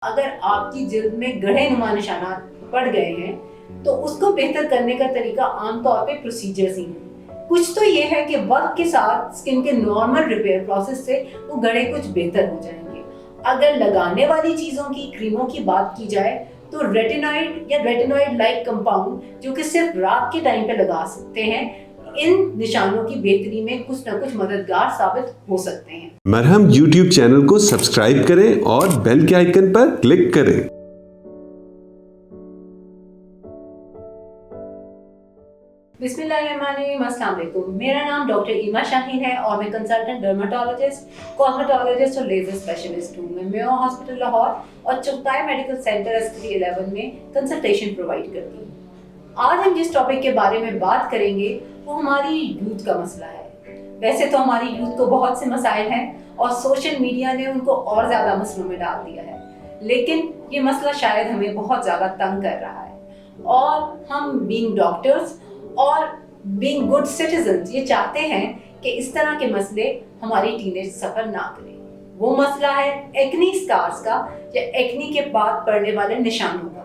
اگر آپ کی جلد میں گڑھے نما نشانات پڑ گئے ہیں تو اس کو بہتر کرنے کا طریقہ عام طور پہ پروسیجرز ہی ہیں۔ کچھ تو یہ ہے کہ وقت کے ساتھ اسکن کے نارمل ریپیئر پروسیس سے وہ گڑھے کچھ بہتر ہو جائیں گے۔ اگر لگانے والی چیزوں کی کریموں کی بات کی جائے تو ریٹینائڈ یا ریٹینائڈ لائک کمپاؤنڈ جو کہ صرف رات کے ٹائم پہ لگا سکتے ہیں، ان نشانوں کی بہتری میں کچھ نہ کچھ مددگار ثابت ہو سکتے ہیں۔ مرہم یوٹیوب چینل کو سبسکرائب کریں اور بیل کے آئیکن پر کلک کریں۔ بسم اللہ الرحمن الرحیم، السلام علیکم۔ میرا نام ڈاکٹر ایما شاہین ہے اور میں کنسلٹنٹ ڈرماٹولوجسٹ، کاسمیٹولوجسٹ اور لیزر اسپیشلسٹ ہوں۔ میں میو ہاسپٹل لاہور اور چغتائی میڈیکل سینٹر SKT 11 میں کنسلٹیشن پرووائڈ کرتی ہوں۔ آج ہم جس ٹاپک کے بارے میں بات کریں گے وہ ہماری یوتھ کا مسئلہ ہے۔ ویسے تو ہماری یوتھ کو بہت سے مسائل ہیں اور سوشل میڈیا نے ان کو اور زیادہ مسئلوں میں ڈال دیا ہے، لیکن یہ مسئلہ شاید ہمیں بہت زیادہ تنگ کر رہا ہے اور ہم بینگ ڈاکٹرز اور بینگ گڈ سٹیزنز یہ چاہتے ہیں کہ اس طرح کے مسئلے ہماری ٹین ایج سفر نہ کریں۔ وہ مسئلہ ہے ایکنی سکارز کا یا ایکنی کے بعد پڑنے والے نشانوں کا۔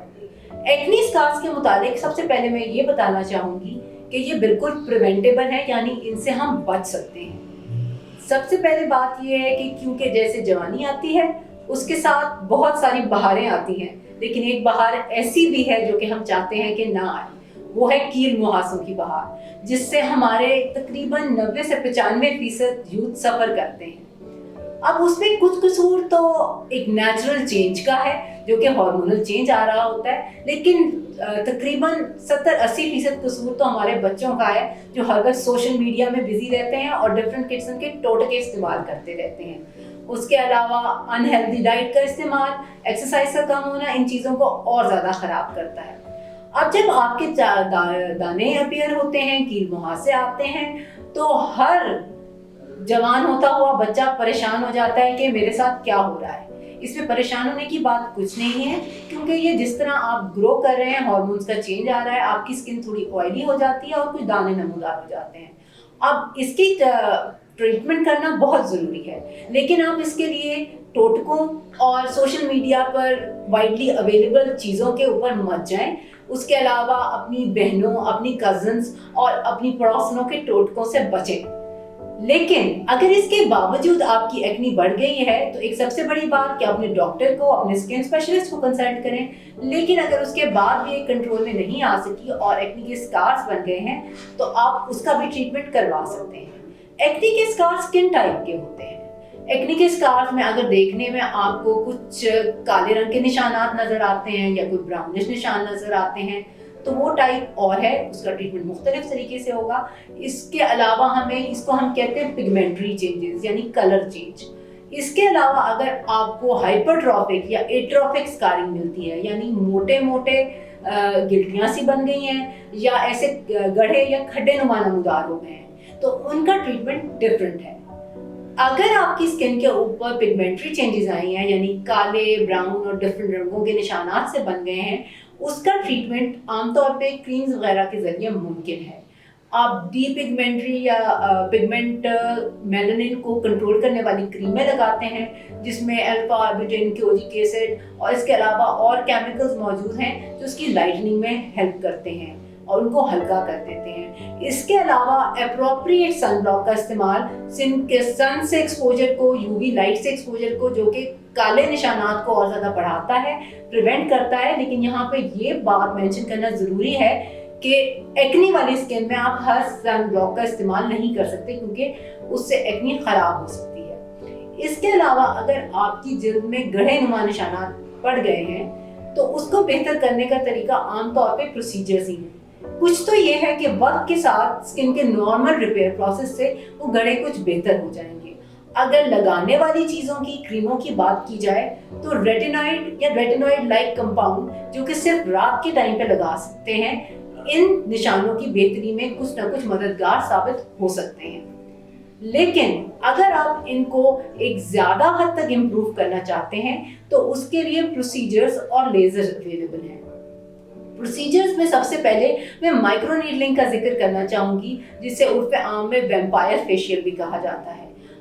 ایکنی سکارز کے متعلق سب سے پہلے میں یہ بتانا چاہوں گی کہ یہ بالکل پریونٹیبل ہے، یعنی ان سے ہم بچ سکتے ہیں۔ سب سے پہلے بات یہ ہے کہ کیونکہ جیسے جوانی آتی ہے اس کے ساتھ بہت ساری بہاریں آتی ہیں، لیکن ایک بہار ایسی بھی ہے جو کہ ہم چاہتے ہیں کہ نہ آئے، وہ ہے کیل مہاسوں کی بہار، جس سے ہمارے تقریباً 90 سے 95% یوتھ سفر کرتے ہیں۔ اب اس میں کچھ قصور تو ایک نیچرل چینج کا ہے جو کہ ہارمونل چینج آ رہا ہوتا ہے، لیکن تقریباً 70-80% قصور تو ہمارے بچوں کا ہے جو ہر وقت سوشل میڈیا میں بزی رہتے ہیں اور ڈفرینٹ قسم کے ٹوٹکے استعمال کرتے رہتے ہیں۔ اس کے علاوہ انہیلدی ڈائٹ کا استعمال، ایکسرسائز کا کم ہونا ان چیزوں کو اور زیادہ خراب کرتا ہے۔ اب جب آپ کے دانے اپیئر ہوتے ہیں، کیل مہاسے آتے ہیں، تو ہر جوان ہوتا ہوا بچہ پریشان ہو جاتا ہے کہ میرے ساتھ کیا ہو رہا ہے۔ اس میں پریشان ہونے کی بات کچھ نہیں ہے، کیونکہ یہ جس طرح آپ گرو کر رہے ہیں، ہارمونز کا چینج آ رہا ہے، آپ کی اسکن تھوڑی آئلی ہو جاتی ہے اور کچھ دانے نمودار ہو جاتے ہیں۔ اب اس کی ٹریٹمنٹ کرنا بہت ضروری ہے، لیکن آپ اس کے لیے ٹوٹکوں اور سوشل میڈیا پر وائڈلی اویلیبل چیزوں کے اوپر مت جائیں۔ اس کے علاوہ اپنی بہنوں، اپنی کزنز اور اپنی پڑوسنوں کے ٹوٹکوں سے بچیں۔ لیکن اگر اس کے باوجود آپ کی ایکنی بڑھ گئی ہے تو ایک سب سے بڑی بات کہ اپنے ڈاکٹر کو، اپنے اسکن اسپیشلسٹ کو کنسلٹ کریں۔ لیکن اگر اس کے بعد بھی ایک کنٹرول میں نہیں آ سکی اور ایکنی کے اسکارز بن گئے ہیں تو آپ اس کا بھی ٹریٹمنٹ کروا سکتے ہیں۔ ایکنی کے اسکارز کن ٹائپ کے ہوتے ہیں؟ ایکنی کے اسکارز میں اگر دیکھنے میں آپ کو کچھ کالے رنگ کے نشانات نظر آتے ہیں یا کوئی براؤنش نشان نظر آتے ہیں تو وہ ٹائپ اور ہے، اس کا ٹریٹمنٹ مختلف طریقے سے ہوگا۔ اس کے علاوہ اس کو ہم کہتے ہیں پگمنٹری چینجز، یعنی کلر چینج۔ اس کے علاوہ اگر آپ کو ہائپرٹروفک یا ایٹروفک اسکارنگ ملتی ہے، یعنی موٹے موٹے گلٹیاں سی بن گئی ہیں یا ایسے گڑھے یا کھڈے نما نمودار ہو گئے ہیں، تو ان کا ٹریٹمنٹ ڈفرینٹ ہے۔ اگر آپ کی اسکن کے اوپر پگمنٹری چینجز آئی ہیں، یعنی کالے، براؤن اور ڈفرینٹ رنگوں کے نشانات سے بن گئے ہیں، اس کا ٹریٹمنٹ عام طور پہ کریمز وغیرہ کے ذریعے ممکن ہے۔ آپ ڈی پگمنٹری یا پگمنٹ میلانن کو کنٹرول کرنے والی کریمیں لگاتے ہیں جس میں الفا آربیٹین، کیوجک ایسڈ اور اس کے علاوہ اور کیمیکلز موجود ہیں جو اس کی لائٹننگ میں ہیلپ کرتے ہیں اور ان کو ہلکا کر دیتے ہیں۔ اس کے علاوہ اپروپریٹ سن بلاک کا استعمال سن سے ایکسپوجر کو، UV لائٹ سے ایکسپوجر کو، جو کہ کالے نشانات کو اور زیادہ بڑھاتا ہے، پریونٹ کرتا ہے۔ لیکن یہاں پہ یہ بات مینشن کرنا ضروری ہے کہ ایکنی والی اسکن میں آپ ہر سن بلاک کا استعمال نہیں کر سکتے کیونکہ اس سے ایکنی خراب ہو سکتی ہے۔ اس کے علاوہ اگر آپ کی جلد میں گڑھے نما نشانات پڑ گئے ہیں تو اس کو بہتر کرنے کا طریقہ عام طور پہ پروسیجرز ہی ہیں۔ کچھ تو یہ ہے کہ وقت کے ساتھ اسکن کے نارمل ریپیئر پروسیس سے وہ گڑھے کچھ بہتر ہو جائیں گے۔ اگر لگانے والی چیزوں کی کریموں کی بات کی جائے تو ریٹینائڈ یا ریٹینائڈ لائک کمپاؤنڈ جو کہ صرف رات کے ٹائم پہ لگا سکتے ہیں، ان نشانوں کی بہتری میں کچھ نہ کچھ مددگار ثابت ہو سکتے ہیں۔ لیکن اگر آپ ان کو ایک زیادہ حد تک امپروو کرنا چاہتے ہیں تو اس کے لیے پروسیجرز اور لیزر اویلیبل ہیں۔ پروسیجرز میں سب سے پہلے میں مائکرو نیڈلنگ کا ذکر کرنا چاہوں گی، جسے عرف عام میں ویمپائر فیشیل بھی کہا جاتا ہے۔